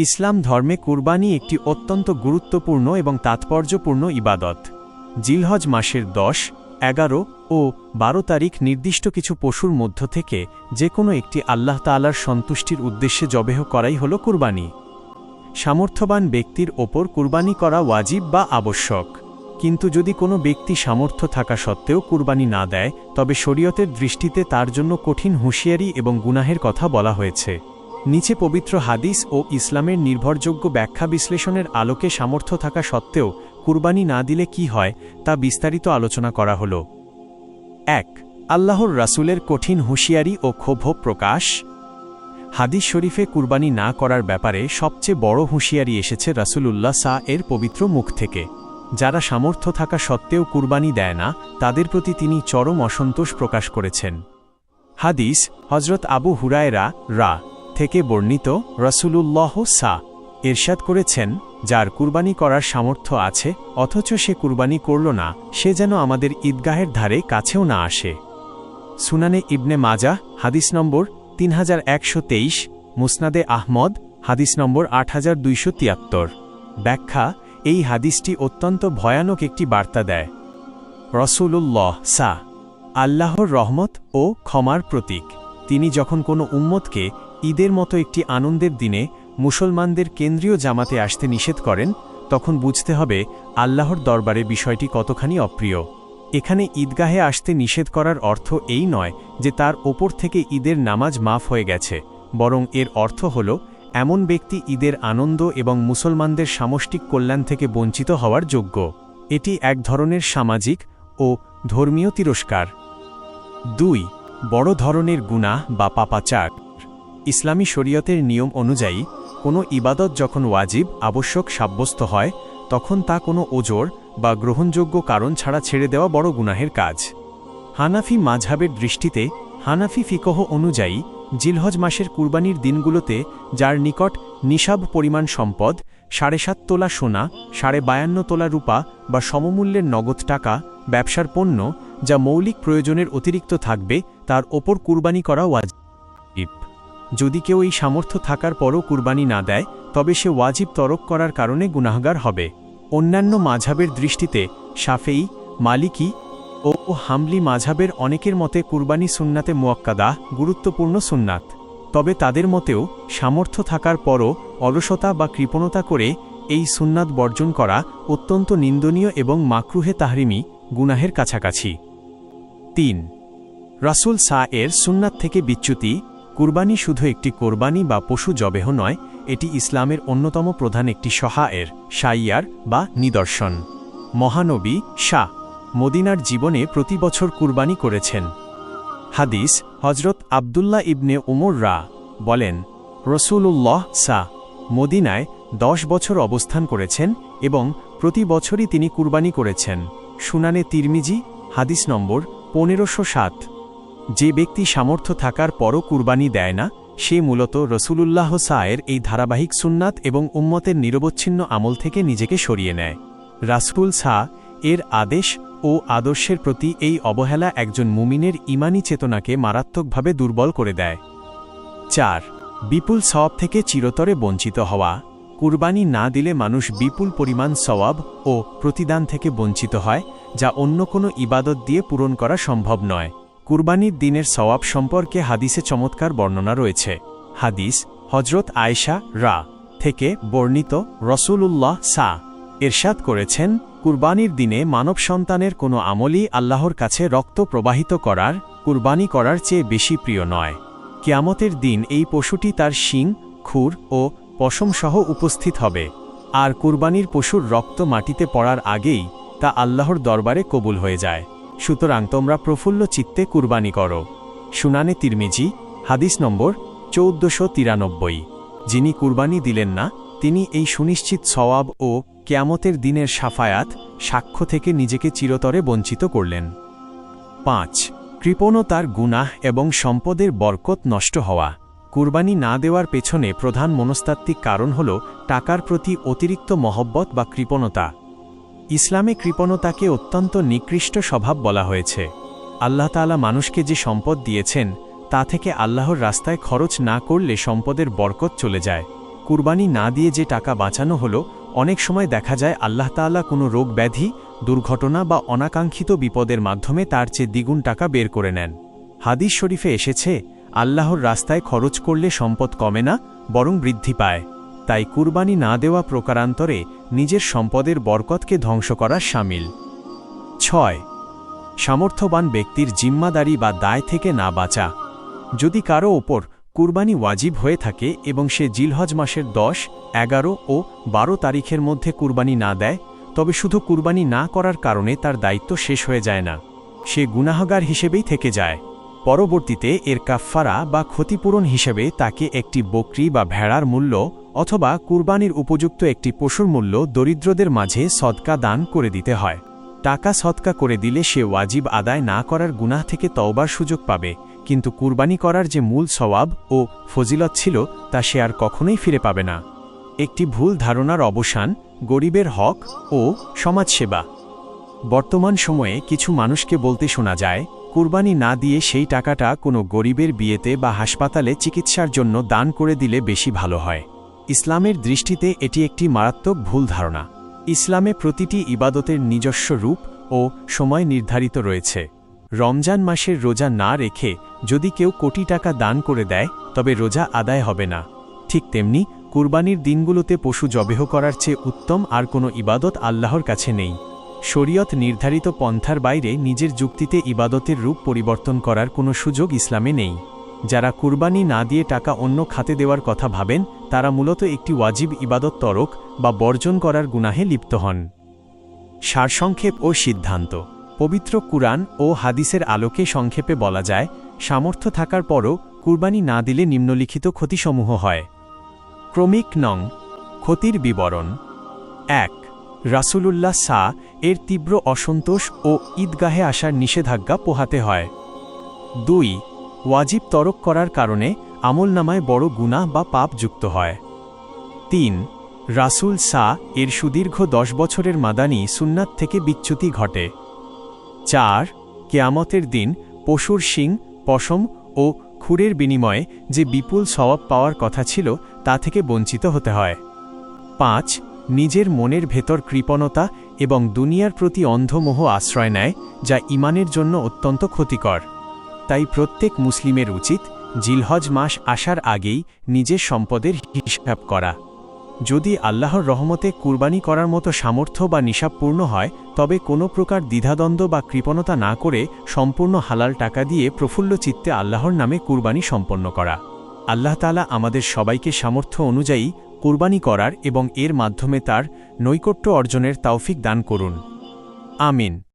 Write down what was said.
ইসলাম ধর্মে কুরবানি একটি অত্যন্ত গুরুত্বপূর্ণ এবং তাৎপর্যপূর্ণ ইবাদত। জিলহজ মাসের 10, 11 ও 12 তারিখ নির্দিষ্ট কিছু পশুর মধ্য থেকে যে কোনো একটি আল্লাহ তাআলার সন্তুষ্টির উদ্দেশ্যে জবেহ করাই হল কুরবানি। সামর্থ্যবান ব্যক্তির ওপর কুরবানি করা ওয়াজিব বা আবশ্যক, কিন্তু যদি কোনো ব্যক্তি সামর্থ্য থাকা সত্ত্বেও কুরবানি না দেয় তবে শরীয়তের দৃষ্টিতে তার জন্য কঠিন হুঁশিয়ারি এবং গুনাহের কথা বলা হয়েছে। নিচে পবিত্র হাদিস ও ইসলামের নির্ভরযোগ্য ব্যাখ্যা বিশ্লেষণের আলোকে সামর্থ্য থাকা সত্ত্বেও কুরবানি না দিলে কি হয় তা বিস্তারিত আলোচনা করা হল। 1. আল্লাহর রাসূলের কঠিন হুঁশিয়ারি ও ক্ষোভ প্রকাশ। হাদিস শরীফে কুরবানি না করার ব্যাপারে সবচেয়ে বড় হুঁশিয়ারি এসেছে রাসূলুল্লাহ এর পবিত্র মুখ থেকে। যারা সামর্থ্য থাকা সত্ত্বেও কুরবানি দেয় না তাদের প্রতি তিনি চরম অসন্তোষ প্রকাশ করেছেন। হাদিস হযরত আবু হুরায়রা থেকে বর্ণিত, রাসূলুল্লাহ ইরশাদ করেছেন, যার কুরবানি করার সামর্থ্য আছে অথচ সে কুরবানি করল না, সে যেন আমাদের ঈদগাহের ধারে কাছেও না আসে। সুনানে ইবনে মাজাহ হাদিস নম্বর 3123, মুসনাদে আহমদ হাদিস নম্বর 8273। ব্যাখ্যা: এই হাদিসটি অত্যন্ত ভয়ানক একটি বার্তা দেয়। রাসূলুল্লাহ আল্লাহর রহমত ও ক্ষমার প্রতীক। তিনি যখন কোনো উম্মতকে ঈদের মতো একটি আনন্দের দিনে মুসলমানদের কেন্দ্রীয় জামাতে আসতে নিষেধ করেন, তখন বুঝতে হবে আল্লাহর দরবারে বিষয়টি কতখানি অপ্রিয়। এখানে ঈদগাহে আসতে নিষেধ করার অর্থ এই নয় যে তার ওপর থেকে ঈদের নামাজ মাফ হয়ে গেছে, বরং এর অর্থ হল এমন ব্যক্তি ঈদের আনন্দ এবং মুসলমানদের সামষ্টিক কল্যাণ থেকে বঞ্চিত হওয়ার যোগ্য। এটি এক ধরনের সামাজিক ও ধর্মীয় তিরস্কার। 2. বড় ধরনের গুনাহ বা পাপাচার। ইসলামী শরীয়তের নিয়ম অনুযায়ী কোনো ইবাদত যখন ওয়াজিব আবশ্যক সাব্যস্ত হয় তখন তা কোনো ওজর বা গ্রহণযোগ্য কারণ ছাড়া ছেড়ে দেওয়া বড় গুনাহের কাজ। হানাফি মাযহাবের দৃষ্টিতে হানাফি ফিকহ অনুযায়ী জিলহজ মাসের কুরবানির দিনগুলোতে যার নিকট নিসাব পরিমাণ সম্পদ 7.5 তোলা সোনা, 52.5 তোলা রূপা বা সমমূল্যের নগদ টাকা, ব্যবসার পণ্য যা মৌলিক প্রয়োজনের অতিরিক্ত থাকবে, তার ওপর কুরবানি করা ওয়াজিব। যদি কেউ এই সামর্থ্য থাকার পরও কুরবানি না দেয় তবে সে ওয়াজিব তরক করার কারণে গুনাহগার হবে। অন্যান্য মাযহাবের দৃষ্টিতে শাফেঈ, মালিকি ও হাম্বলি মাযহাবের অনেকের মতে কুরবানি সুন্নাতে মুয়াক্কাদা, গুরুত্বপূর্ণ সুন্নাত। তবে তাদের মতেও সামর্থ্য থাকার পরও অলসতা বা কৃপণতা করে এই সুন্নাত বর্জন করা অত্যন্ত নিন্দনীয় এবং মাকরুহে তাহরিমি, গুনাহের কাছাকাছি। 3. রাসূল এর সুন্নাত থেকে বিচ্যুতি। কুরবানি শুধু একটি কোরবানি বা পশু জবেহ নয়, এটি ইসলামের অন্যতম প্রধান একটি শাইয়ার বা নিদর্শন। মহানবী মদিনার জীবনে প্রতি বছর কুরবানি করেছেন। হাদিস হযরত আব্দুল্লাহ ইবনে উমর বলেন, রাসূলুল্লাহ মদিনায় 10 বছর অবস্থান করেছেন এবং প্রতি বছরই তিনি কুরবানি করেছেন। সুনানে তিরমিজি হাদিস নম্বর 1507। যে ব্যক্তি সামর্থ্য থাকার পরও কুরবানি দেয় না সে মূলত রাসূলুল্লাহ এর এই ধারাবাহিক সুন্নাত এবং উম্মতের নিরবচ্ছিন্ন আমল থেকে নিজেকে সরিয়ে নেয়। রাসূল এর আদেশ ও আদর্শের প্রতি এই অবহেলা একজন মুমিনের ঈমানী চেতনাকে মারাত্মকভাবে দুর্বল করে দেয়। 4. বিপুল সওয়াব থেকে চিরতরে বঞ্চিত হওয়া। কুরবানি না দিলে মানুষ বিপুল পরিমাণ সওয়াব ও প্রতিদান থেকে বঞ্চিত হয়, যা অন্য কোনো ইবাদত দিয়ে পূরণ করা সম্ভব নয়। কুরবানির দিনের সওয়াব সম্পর্কে হাদিসে চমৎকার বর্ণনা রয়েছে। হাদিস হযরত আয়েশা থেকে বর্ণিত, রাসূলুল্লাহ ইরশাদ করেছেন, কুরবানির দিনে মানব সন্তানের কোনো আমলই আল্লাহর কাছে রক্ত প্রবাহিত করার, কুরবানি করার চেয়ে বেশি প্রিয় নয়। কিয়ামতের দিন এই পশুটি তার শিং, খুর ও পশম সহ উপস্থিত হবে, আর কুরবানির পশুর রক্ত মাটিতে পড়ার আগেই তা আল্লাহর দরবারে কবুল হয়ে যায়। সুতরাং তোমরা প্রফুল্ল চিত্তে কুরবানি করো। সুনানে তিরমিজি হাদিস নম্বর 1493। যিনি কুরবানি দিলেন না তিনি এই সুনিশ্চিত সওয়াব ও কিয়ামতের দিনের সাক্ষ্য থেকে নিজেকে চিরতরে বঞ্চিত করলেন। 5. কৃপণতার গুনাহ এবং সম্পদের বরকত নষ্ট হওয়া। কুরবানি না দেওয়ার পেছনে প্রধান মনস্তাত্ত্বিক কারণ হল টাকার প্রতি অতিরিক্ত মহব্বত বা কৃপণতা। ইসলামে কৃপণতাকে অত্যন্ত নিকৃষ্ট স্বভাব বলা হয়েছে। আল্লাহ তাআলা মানুষকে যে সম্পদ দিয়েছেন তা থেকে আল্লাহর রাস্তায় খরচ না করলে সম্পদের বরকত চলে যায়। কুরবানি না দিয়ে যে টাকা বাঁচানো হলো, অনেক সময় দেখা যায় আল্লাহ তাআলা কোনো রোগ ব্যাধি, দুর্ঘটনা বা অনাকাঙ্ক্ষিত বিপদের মাধ্যমে তার চেয়ে দ্বিগুণ টাকা বের করে নেন। হাদিস শরীফে এসেছে, আল্লাহর রাস্তায় খরচ করলে সম্পদ কমে না, বরং বৃদ্ধি পায়। তাই কুরবানি না দেওয়া প্রকারান্তরে নিজের সম্পদের বরকতকে ধ্বংস করা শামিল। 6. সামর্থ্যবান ব্যক্তির জিম্মাদারি বা দায় থেকে না বাঁচা। যদি কারো ওপর কুরবানি ওয়াজিব হয়ে থাকে এবং সে জিলহজ মাসের 10, 11 ও 12 তারিখের মধ্যে কুরবানি না দেয়, তবে শুধু কুরবানি না করার কারণে তার দায়িত্ব শেষ হয়ে যায় না, সে গুনাহগার হিসেবেই থেকে যায়। পরবর্তীতে এর কাফফারা বা ক্ষতিপূরণ হিসেবে তাকে একটি বকরি বা ভেড়ার মূল্য অথবা কুরবানির উপযুক্ত একটি পশুর মূল্য দরিদ্রদের মাঝে সদকা দান করে দিতে হয়। টাকা সদকা করে দিলে সে ওয়াজিব আদায় না করার গুনাহ থেকে তওবার সুযোগ পাবে, কিন্তু কুরবানি করার যে মূল সওয়াব ও ফজিলত ছিল তা সে আর কখনোই ফিরে পাবে না। একটি ভুল ধারণার অবসান, গরিবের হক ও সমাজসেবা। বর্তমান সময়ে কিছু মানুষকে বলতে শোনা যায়, কুরবানি না দিয়ে সেই টাকাটা কোনো গরিবের বিয়েতে বা হাসপাতালে চিকিৎসার জন্য দান করে দিলে বেশি ভালো হয়। ইসলামের দৃষ্টিতে এটি একটি মারাত্মক ভুল ধারণা। ইসলামে প্রতিটি ইবাদতের নিজস্ব রূপ ও সময় নির্ধারিত রয়েছে। রমজান মাসের রোজা না রেখে যদি কেউ কোটি টাকা দান করে দেয়, তবে রোজা আদায় হবে না। ঠিক তেমনি কুরবানির দিনগুলোতে পশু জবেহ করার চেয়ে উত্তম আর কোনো ইবাদত আল্লাহর কাছে নেই। শরীয়ত নির্ধারিত পন্থার বাইরে নিজের যুক্তিতে ইবাদতের রূপ পরিবর্তন করার কোনো সুযোগ ইসলামে নেই। যারা কুরবানি না দিয়ে টাকা অন্য খাতে দেওয়ার কথা ভাবেন, তারা মূলত একটি ওয়াজিব ইবাদত তরক বা বর্জন করার গুনাহে লিপ্ত হন। সারসংক্ষেপ ও সিদ্ধান্ত। পবিত্র কুরআন ও হাদিসের আলোকে সংক্ষেপে বলা যায়, সামর্থ্য থাকার পরও কুরবানি না দিলে নিম্নলিখিত ক্ষতিসমূহ হয়। ক্রমিক নং। ক্ষতির বিবরণ। 1. রাসূলুল্লাহ এর তীব্র অসন্তোষ ও ঈদগাহে আসার নিষেধাজ্ঞা পোহাতে হয়। 2. ওয়াজিব তরক করার কারণে আমলনামায় বড় গুনাহ বা পাপ যুক্ত হয়। 3. রাসূল এর সুদীর্ঘ 10 বছরের মাদানী সুন্নাত থেকে বিচ্যুতি ঘটে। 4. কিয়ামতের দিন পশুর শিং, পশম ও খুরের বিনিময়ে যে বিপুল সওয়াব পাওয়ার কথা ছিল তা থেকে বঞ্চিত হতে হয়। 5. নিজের মনের ভেতর কৃপণতা এবং দুনিয়ার প্রতি অন্ধমোহ আশ্রয় নেয়, যা ঈমানের জন্য অত্যন্ত ক্ষতিকর। তাই প্রত্যেক মুসলিমের উচিত জিলহজ মাস আসার আগেই নিজের সম্পদের হিসাব করা। যদি আল্লাহর রহমতে কুরবানি করার মতো সামর্থ্য বা নিসাব পূর্ণ হয়, তবে কোনো প্রকার দ্বিধাদ্বন্দ্ব বা কৃপণতা না করে সম্পূর্ণ হালাল টাকা দিয়ে প্রফুল্ল চিত্তে আল্লাহর নামে কুরবানি সম্পন্ন করা। আল্লাহ তাআলা আমাদের সবাইকে সামর্থ্য অনুযায়ী কুরবানি করার এবং এর মাধ্যমে তার নৈকট্য অর্জনের তৌফিক দান করুন। আমিন।